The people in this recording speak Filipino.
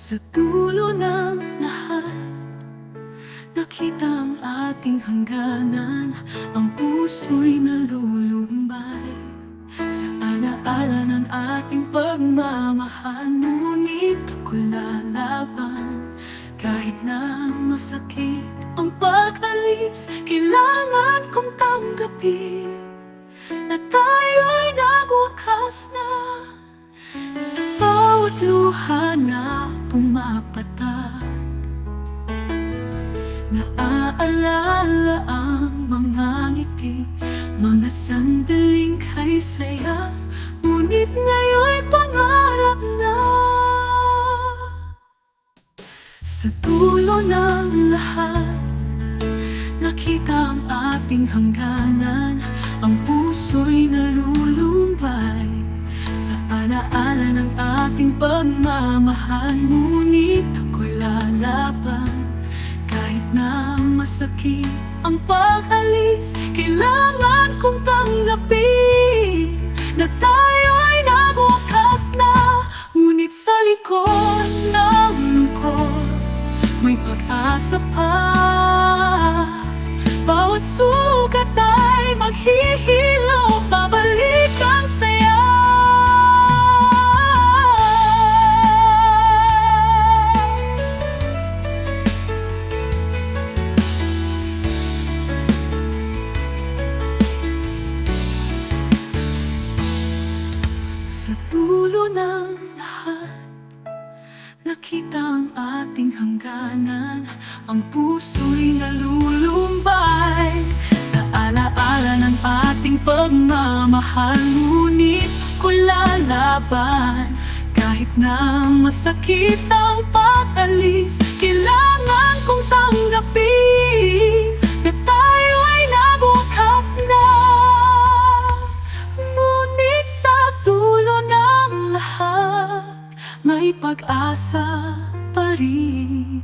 Sa dulo ng lahat, nakita ang ating hangganan. Ang puso'y nalulumbay sa alaala ng ating pagmamahal. Ngunit ako'y lalaban kahit na masakit ang pag-alis. Kailangan kong tanggapin na tayo'y nagwakas na. Sa bawat luha na pumapatak, naaalala ang mga ngiti, mga sandaling kay saya. Ngunit ngayon'y pangarap na. Sa dulo ng lahat, nakita ang ating hangganan. Ang puso'y nalulumbay sa alaala ng ating pagmamahal. Ngunit ako'y lalaban kahit na masakit ang pag-alis. Kailangan kong tanggapin na tayo'y nagwakas na. Ngunit sa likod ng lungkot, may pag-asa pa. Bawat sugat ay maghihilom, babalik ang saya. Sa dulo ng lahat, nakita ang ating hangganan. Ang puso'y nalulumbay sa alaala ng ating pagmamahal. Ngunit ako'y lalaban kahit na masakit ang pag-alis. Kailangan kong tanggapin na tayo'y nagwakas na. Ngunit sa dulo ng lahat, may pag-asa pa rin.